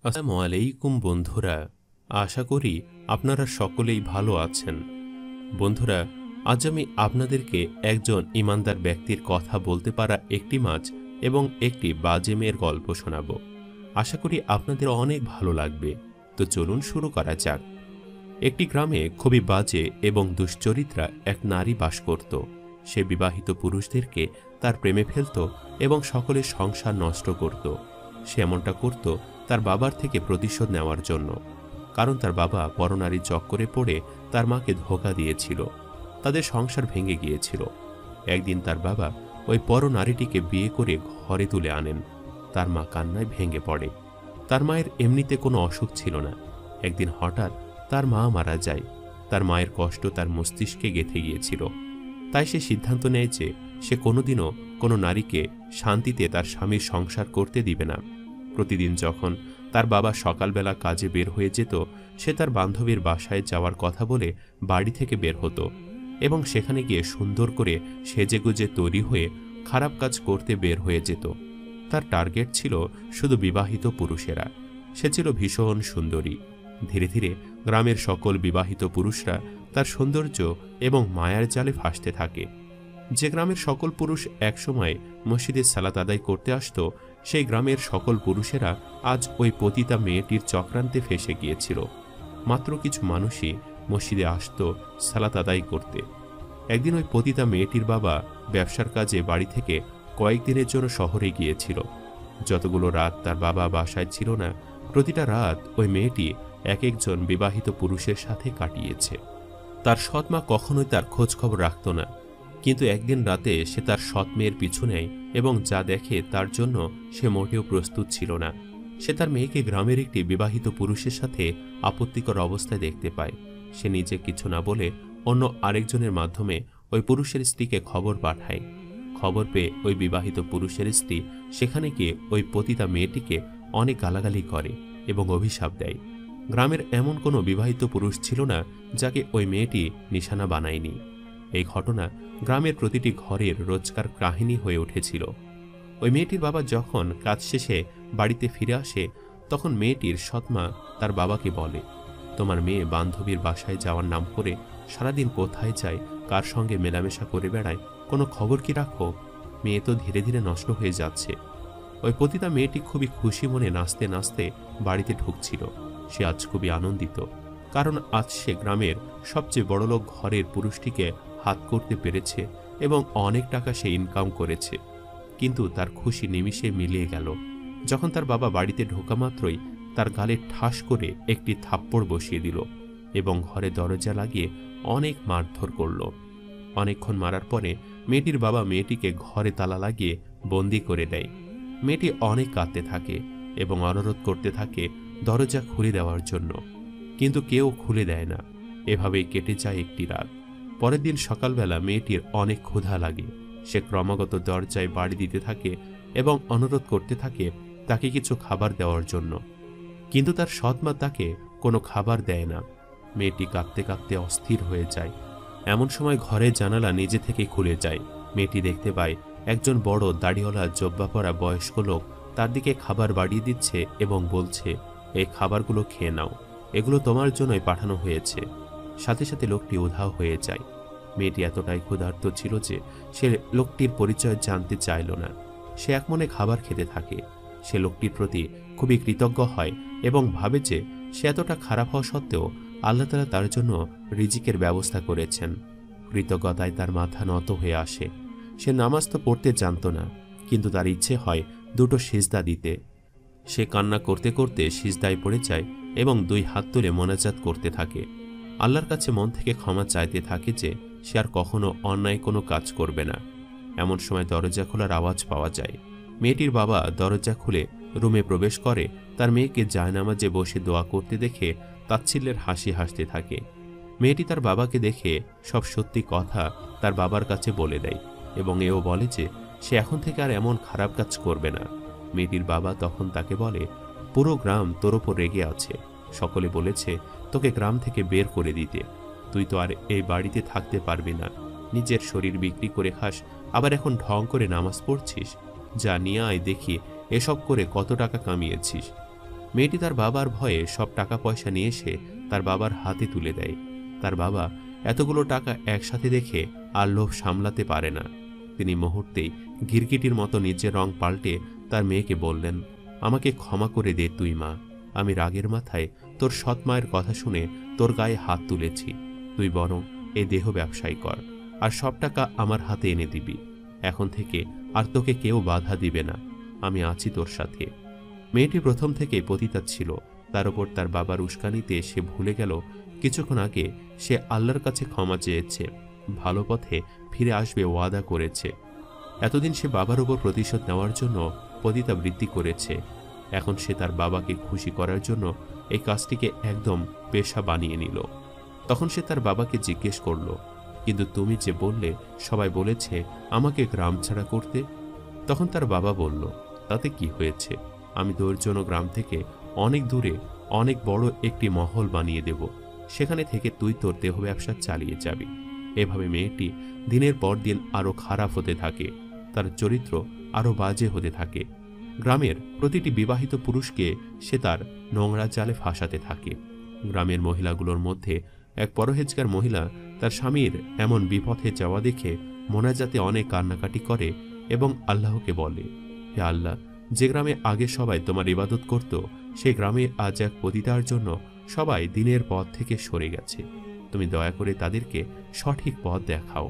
আসসালামু আলাইকুম বন্ধুরা, আশা করি আপনারা সকলেই ভালো আছেন। বন্ধুরা, আজ আমি আপনাদেরকে একজন ইমানদার ব্যক্তির কথা বলতে পারা একটি মাছ এবং একটি বাজে মেয়ের গল্প শোনাব। আশা করি আপনাদের অনেক ভালো লাগবে। তো চলুন শুরু করা যাক। একটি গ্রামে খুবই বাজে এবং দুশ্চরিত্রা এক নারী বাস করত। সে বিবাহিত পুরুষদেরকে তার প্রেমে ফেলত এবং সকলের সংসার নষ্ট করত। সে এমনটা করত তার বাবার থেকে প্রতিশোধ নেওয়ার জন্য, কারণ তার বাবা পরনারী চক্করে পড়ে তার মাকে ধোঁকা দিয়েছিল। তাদের সংসার ভেঙে গিয়েছিল। একদিন তার বাবা ওই পরনারীটিকে বিয়ে করে ঘরে তুলে আনেন। তার মা কান্নায় ভেঙে পড়ে। তার মায়ের এমনিতে কোনো অসুখ ছিল না। একদিন হঠাৎ তার মা মারা যায়। তার মায়ের কষ্ট তার মস্তিষ্কে গেঁথে গিয়েছিল। তাই সে সিদ্ধান্ত নেয় যে সে কোনোদিনও কোনো নারীকে শান্তিতে তার স্বামীর সংসার করতে দিবে না। প্রতিদিন যখন তার বাবা সকালবেলা কাজে বের হয়ে যেত, সে তার বান্ধবীর বাসায় যাওয়ার কথা বলে বাড়ি থেকে বের হতো এবং সেখানে গিয়ে সুন্দর করে সেজেগুজে তৈরি হয়ে খারাপ কাজ করতে বের হয়ে যেত। তার টার্গেট ছিল শুধু বিবাহিত পুরুষেরা। সে ছিল ভীষণ সুন্দরী। ধীরে ধীরে গ্রামের সকল বিবাহিত পুরুষরা তার সৌন্দর্য এবং মায়ার জালে ফাঁসতে থাকে। যে গ্রামের সকল পুরুষ একসময় মসজিদে সালাত আদায় করতে আসত, সেই গ্রামের সকল পুরুষেরা আজ ওই পতিতা মেয়েটির চক্রান্তে ফেঁসে গিয়েছিল। মাত্র কিছু মানুষই মসজিদে আসত সালাত আদায় করতে। একদিন ওই পতিতা মেয়েটির বাবা ব্যবসার কাজে বাড়ি থেকে কয়েকদিনের জন্য শহরে গিয়েছিল। যতগুলো রাত তার বাবা বাসায় ছিল না, প্রতিটা রাত ওই মেয়েটি এক একজন বিবাহিত পুরুষের সাথে কাটিয়েছে। তার সৎমা কখনোই তার খোঁজ খবর রাখত না, কিন্তু একদিন রাতে সে তার সৎ মেয়ের পিছু নেয় এবং যা দেখে তার জন্য সে মোটেও প্রস্তুত ছিল না। সে তার মেয়েকে গ্রামের একটি বিবাহিত পুরুষের সাথে আপত্তিকর অবস্থায় দেখতে পায়। সে নিজে কিছু না বলে অন্য আরেকজনের মাধ্যমে ওই পুরুষের স্ত্রীকে খবর পাঠায়। খবর পেয়ে ওই বিবাহিত পুরুষের স্ত্রী সেখানে গিয়ে ওই পতিতা মেয়েটিকে অনেক গালাগালি করে এবং অভিশাপ দেয়। গ্রামের এমন কোনো বিবাহিত পুরুষ ছিল না যাকে ওই মেয়েটি নিশানা বানায়নি। এই ঘটনা গ্রামের প্রতিটি ঘরের রোজকার কাহিনী হয়ে উঠেছিল। ওই মেয়েটির বাবা যখন কাজ শেষে বাড়িতে ফিরে আসে, তখন মেয়েটির সৎমা তার বাবাকে বলে, তোমার মেয়ে বান্ধবীর বাসায় যাওয়ার নাম করে সারাদিন কোথায় যায়, কার সঙ্গে মেলামেশা করে বেড়ায়, কোনো খবর কি রাখো? মেয়ে তো ধীরে ধীরে নষ্ট হয়ে যাচ্ছে। ওই পতিতা মেয়েটি খুবই খুশি মনে নাচতে নাচতে বাড়িতে ঢুকছিল। সে আজ খুবই আনন্দিত, কারণ আজ সে গ্রামের সবচেয়ে বড়লোক ঘরের পুরুষটিকে হাত করতে পেরেছে এবং অনেক টাকা সে ইনকাম করেছে। কিন্তু তার খুশি নিমিষে মিলিয়ে গেল যখন তার বাবা বাড়িতে ঢোকা মাত্রই তার গালে ঠাস করে একটি থাপ্পড় বসিয়ে দিল এবং ঘরে দরজা লাগিয়ে অনেক মারধর করল। অনেকক্ষণ মারার পরে মেয়েটির বাবা মেয়েটিকে ঘরে তালা লাগিয়ে বন্দি করে দেয়। মেয়েটি অনেক কাঁদতে থাকে এবং অনুরোধ করতে থাকে দরজা খুলে দেওয়ার জন্য, কিন্তু কেউ খুলে দেয় না। এভাবেই কেটে যায় একটি রাত। পরের দিন সকালবেলা মেয়েটির অনেক ক্ষুধা লাগে। সে ক্রমাগত দরজায় বাড়ি দিতে থাকে এবং অনুরোধ করতে থাকে তাকে কিছু খাবার দেওয়ার জন্য, কিন্তু তার সৎমা তাকে কোনো খাবার দেয় না। মেয়েটি কাঁদতে কাঁদতে অস্থির হয়ে যায়। এমন সময় ঘরের জানালা নিজে থেকে খুলে যায়। মেয়েটি দেখতে পায় একজন বড় দাড়িওয়ালা জব্বা পরা বয়স্ক লোক তার দিকে খাবার বাড়িয়ে দিচ্ছে এবং বলছে, এই খাবারগুলো খেয়ে নাও, এগুলো তোমার জন্যই পাঠানো হয়েছে। সাথে সাথে লোকটি উধাও হয়ে যায়। মেয়েটি এতটাই ক্ষুধার্ত ছিল যে সে লোকটির পরিচয় জানতে চাইল না। সে একমনে খাবার খেতে থাকে। সে লোকটির প্রতি খুবই কৃতজ্ঞ হয় এবং ভাবে যে সে এতটা খারাপ হওয়া সত্ত্বেও আল্লাহ তাআলা তার জন্য রিজিকের ব্যবস্থা করেছেন। কৃতজ্ঞতায় তার মাথা নত হয়ে আসে। সে নামাজ তো পড়তে জানত না, কিন্তু তার ইচ্ছে হয় দুটো সিজদা দিতে। সে কান্না করতে করতে সিজদায় পড়ে যায় এবং দুই হাত তুলে মোনাজাত করতে থাকে। আল্লাহর কাছে মন থেকে ক্ষমা চাইতে থাকে যে সে আর কখনো অন্যায় কোনো কাজ করবে না। এমন সময় দরজা খোলার আওয়াজ পাওয়া যায়। মেয়েটির বাবা দরজা খুলে রুমে প্রবেশ করে। তার মেয়েকে জায়নামাজে বসে দোয়া করতে দেখে তাচ্ছিল্যের হাসি হাসতে থাকে। মেয়েটি তার বাবাকে দেখে সব সত্যি কথা তার বাবার কাছে বলে দেয় এবং এও বলে যে সে এখন থেকে আর এমন খারাপ কাজ করবে না। মেয়েটির বাবা তখন তাকে বলে, পুরো গ্রাম তোর ওপর রেগে আছে। সকলে বলেছে তোকে গ্রাম থেকে বের করে দিতে। তুই তো আর এই বাড়িতে থাকতে পারবি না। নিজের শরীর বিক্রি করে খাস, আবার এখন ঢং করে নামাজ পড়ছিস। যা নিয়ে আয় দেখি এসব করে কত টাকা কামিয়েছিস। মেয়েটি তার বাবার ভয়ে সব টাকা পয়সা নিয়ে এসে তার বাবার হাতে তুলে দেয়। তার বাবা এতগুলো টাকা একসাথে দেখে আর লোভ সামলাতে পারে না। তিনি মুহূর্তেই গিরগিটির মতো নিজের রং পাল্টে তার মেয়েকে বললেন, আমাকে ক্ষমা করে দে তুই মা। আমি রাগের মাথায় তোর সৎ মায়ের কথা শুনে তোর গায়ে হাত তুলেছি। তুই বরং এই দেহ ব্যবসায়ী কর, আর সব টাকা আমার হাতে এনে দিবি। এখন থেকে আর তোকে কেউ বাধা দিবে না, আমি আছি তোর সাথে। মেয়েটি প্রথম থেকেই পতিতা ছিল, তার উপর তার বাবার উস্কানিতে সে ভুলে গেল কিছুক্ষণ আগে সে আল্লাহর কাছে ক্ষমা চেয়েছে, ভালো পথে ফিরে আসবে ওয়াদা করেছে। এতদিন সে বাবার উপর প্রতিশোধ নেওয়ার জন্য পতিতাবৃত্তি করেছে। এখন সে তার বাবাকে খুশি করার জন্য এই কাজটিকে একদম পেশা বানিয়ে নিল। তখন সে তার বাবাকে জিজ্ঞেস করল, কিন্তু তুমি যে বললে সবাই বলেছে আমাকে গ্রাম ছাড়া করতে। তখন তার বাবা বলল, তাতে কি হয়েছে, আমি তোর জন্য গ্রাম থেকে অনেক দূরে অনেক বড় একটি মহল বানিয়ে দেব, সেখানে থেকে তুই তোর দেহ ব্যবসা চালিয়ে যাবি। এভাবে মেয়েটি দিনের পর দিন আরো খারাপ হতে থাকে, তার চরিত্র আরো বাজে হতে থাকে। গ্রামের প্রতিটি বিবাহিত পুরুষকে সে তার নোংরা জালে ফাঁসাতে থাকে। গ্রামের মহিলাগুলোর মধ্যে এক পরহেজগার মহিলা তার স্বামীর এমন বিপথে যাওয়া দেখে মোনাজাতে অনেক কান্নাকাটি করে এবং আল্লাহকে বলে, হে আল্লাহ, যে গ্রামে আগে সবাই তোমার ইবাদত করত, সেই গ্রামে আজ এক পতিতার জন্য সবাই দিনের পথ থেকে সরে গেছে। তুমি দয়া করে তাদেরকে সঠিক পথ দেখাও।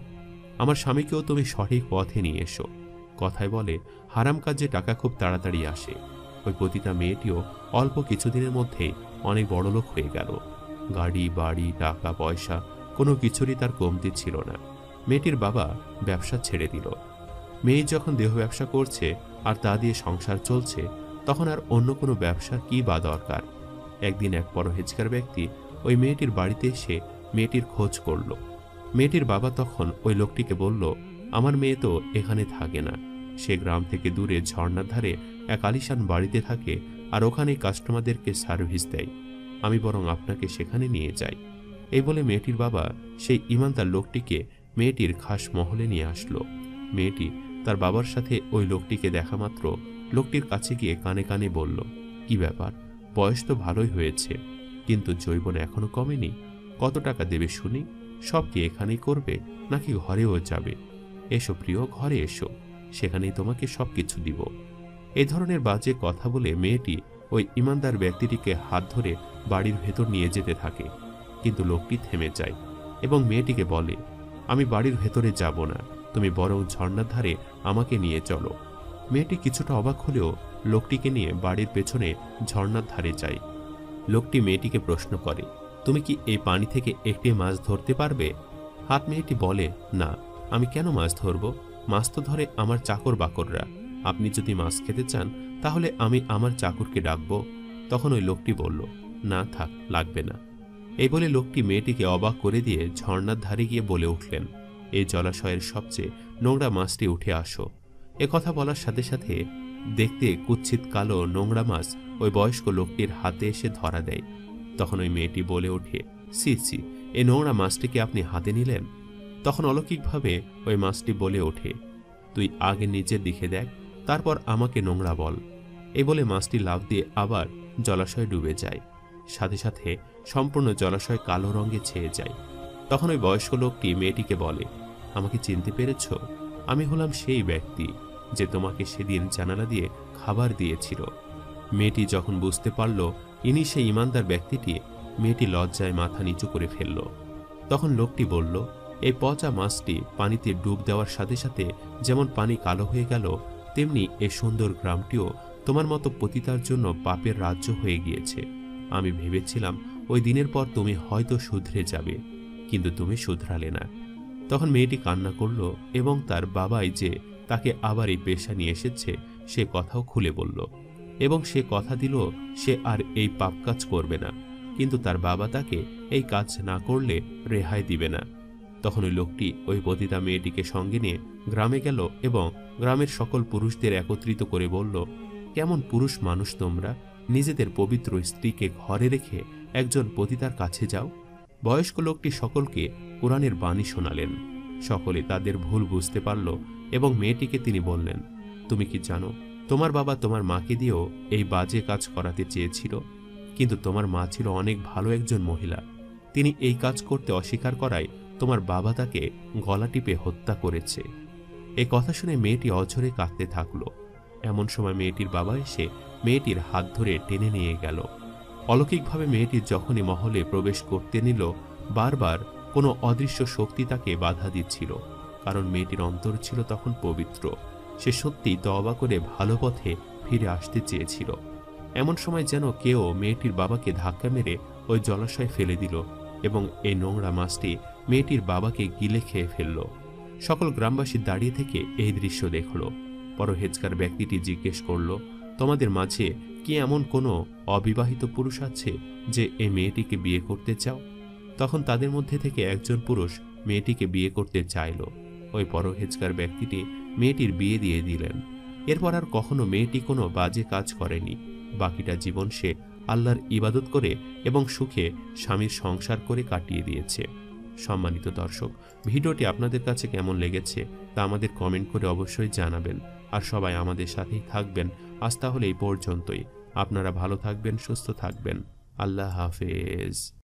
আমার স্বামীকেও তুমি সঠিক পথে নিয়ে এসো। কথায় বলে হারাম কাজে টাকা খুব তাড়াতাড়ি আসে। ওই পতিতা মেয়েটিও অল্প কিছুদিনের মধ্যেই অনেক বড়লোক হয়ে গেল। গাড়ি বাড়ি টাকা পয়সা কোনো কিছুরই তার কমতি ছিল না। মেয়েটির বাবা ব্যবসা ছেড়ে দিল। মেয়ে যখন দেহ ব্যবসা করছে আর তা দিয়ে সংসার চলছে, তখন আর অন্য কোনো ব্যবসার কি বা দরকার। একদিন এক পরহেজগার ব্যক্তি ওই মেয়েটির বাড়িতে এসে মেয়েটির খোঁজ করল। মেয়েটির বাবা তখন ওই লোকটিকে বলল, আমার মেয়ে তো এখানে থাকে না, সে গ্রাম থেকে দূরে ঝর্ণার ধারে এক আলিশান বাড়িতে থাকে আর ওখানে কাস্টমারদেরকে সার্ভিস দেয়। আমি বরং আপনাকে সেখানে নিয়ে যাই। এই বলে মেয়েটির বাবা সেই ইমানদার লোকটিকে মেয়েটির খাস মহলে নিয়ে আসলো। মেয়েটি তার বাবার সাথে ওই লোকটিকে দেখা মাত্র লোকটির কাছে গিয়ে কানে কানে বলল, কি ব্যাপার, বয়স তো ভালোই হয়েছে, কিন্তু যৌবন এখনো কমেনি, কত টাকা দেবে শুনি? সব কি এখানেই করবে নাকি ঘরেও যাবে? এসো প্রিয়, ঘরে এসো, সেখানেই তোমাকে সবকিছু দিব। এই ধরনের বাজে কথা বলে মেয়েটি ওই ইমানদার ব্যক্তিটিকে হাত ধরে বাড়ির ভেতর নিয়ে যেতে থাকে, কিন্তু লোকটি থেমে যায় এবং মেয়েটিকে বলে, আমি বাড়ির ভেতরে যাব না, তুমি বরং ঝর্ণার ধারে আমাকে নিয়ে চলো। মেয়েটি কিছুটা অবাক হলেও লোকটিকে নিয়ে বাড়ির পেছনে ঝর্ণার ধারে যায়। লোকটি মেয়েটিকে প্রশ্ন করে, তুমি কি এই পানি থেকে একটি মাছ ধরতে পারবে? হাত মেয়েটি বলে, না, আমি কেন মাছ ধরব? মাছ তো ধরে আমার চাকর বাকররা। আপনি যদি মাছ খেতে চান তাহলে আমি আমার চাকরকে ডাকব। তখন ওই লোকটি বলল, না থাক, লাগবে না। এই বলে লোকটি মেয়েটিকে অবাক করে দিয়ে ঝর্ণার ধারে গিয়ে বলে উঠলেন, এই জলাশয়ের সবচেয়ে নোংরা মাছটি উঠে আসো। এ কথা বলার সাথে সাথে দেখতে কুৎসিত কালো নোংরা মাছ ওই বয়স্ক লোকটির হাতে এসে ধরা দেয়। তখন ওই মেয়েটি বলে ওঠে, সি সি, এই নোংরা মাছটিকে আপনি হাতে নিলেন? তখন অলৌকিকভাবে ওই মাছটি বলে ওঠে, তুই আগে নিচের দিকে দেখ, তারপর আমাকে নোংরা বল। এই বলে মাছটি লাফ দিয়ে আবার জলাশয়ে ডুবে যায়। সাথে সাথে সম্পূর্ণ জলাশয় কালো রঙে ছেয়ে যায়। তখন ওই বয়স্ক লোকটি মেয়েটিকে বলে, আমাকে চিনতে পেরেছ? আমি হলাম সেই ব্যক্তি যে তোমাকে সেদিন জানালা দিয়ে খাবার দিয়েছিল। মেয়েটি যখন বুঝতে পারল ইনি সেই ইমানদার ব্যক্তিটি, মেয়েটি লজ্জায় মাথা নিচু করে ফেলল। তখন লোকটি বলল, এই পচা মাছটি পানিতে ডুব দেওয়ার সাথে সাথে যেমন পানি কালো হয়ে গেল, তেমনি এই সুন্দর গ্রামটিও তোমার মতো পতিতার জন্য পাপের রাজ্য হয়ে গিয়েছে। আমি ভেবেছিলাম ওই দিনের পর তুমি হয়তো শুধরে যাবে, কিন্তু তুমি শুধরালে না। তখন মেয়েটি কান্না করল এবং তার বাবাই যে তাকে আবার এই পেশা নিয়ে এসেছে সে কথাও খুলে বলল এবং সে কথা দিল সে আর এই পাপ কাজ করবে না, কিন্তু তার বাবা তাকে এই কাজ না করলে রেহাই দিবে না। তখন ওই লোকটি ওই পতিতা মেয়েটিকে সঙ্গে নিয়ে গ্রামে গেল এবং গ্রামের সকল পুরুষদের একত্রিত করে বলল, কেমন পুরুষ মানুষ তোমরা, নিজেদের পবিত্র স্ত্রীকে ঘরে রেখে একজন পতিতার কাছে যাও। বয়স্ক লোকটি সকলকে কোরআনের বাণী শোনালেন। সকলে তাদের ভুল বুঝতে পারল এবং মেয়েটিকে তিনি বললেন, তুমি কি জানো তোমার বাবা তোমার মাকে দিয়েও এই বাজে কাজ করাতে চেয়েছিল, কিন্তু তোমার মা ছিল অনেক ভালো একজন মহিলা। তিনি এই কাজ করতে অস্বীকার করায় তোমার বাবা তাকে গলা টিপে হত্যা করেছে। এই কথা শুনে মেয়েটি অঝরে কাঁদতে থাকলো। এমন সময় মেয়েটির বাবা এসে মেয়েটির হাত ধরে টেনে নিয়ে গেল। অলৌকিকভাবে মেয়েটি যখনই মহলে প্রবেশ করতে নিল, বারবার কোনো অদৃশ্য শক্তি তাকে বাধা দিচ্ছিল, কারণ মেয়েটির অন্তর ছিল তখন পবিত্র। সে সত্যি তওবা করে ভালো পথে ফিরে আসতে চেয়েছিল। এমন সময় যেন কেউ মেয়েটির বাবাকে ধাক্কা মেরে ওই জলাশয়ে ফেলে দিল এবং এই নোংরা মাছটি মেয়েটির বাবাকে গিলে খেয়ে ফেলল। সকল গ্রামবাসী দাঁড়িয়ে থেকে এই দৃশ্য দেখল। পরহেজগার ব্যক্তিটি জিজ্ঞেস করল, তোমাদের মাঝে কি এমন কোনো অবিবাহিত পুরুষ আছে যে এই মেয়েটিকে বিয়ে করতে চাও? তখন তাদের মধ্যে থেকে একজন পুরুষ মেয়েটিকে বিয়ে করতে চাইল। ওই পরহেজগার ব্যক্তিটি মেয়েটির বিয়ে দিয়ে দিলেন। এরপর আর কখনো মেয়েটি কোনো বাজে কাজ করেনি। বাকিটা জীবন সে আল্লাহর ইবাদত করে এবং সুখে স্বামীর সংসার করে কাটিয়ে দিয়েছে। সম্মানিত দর্শক, ভিডিওটি আপনাদের কাছে কেমন লেগেছে তা আমাদের কমেন্ট করে অবশ্যই জানাবেন। আর সবাই আমাদের সাথেই থাকবেন। আজ তাহলে এই পর্যন্তই। আপনারা ভালো থাকবেন, সুস্থ থাকবেন। আল্লাহ হাফেজ।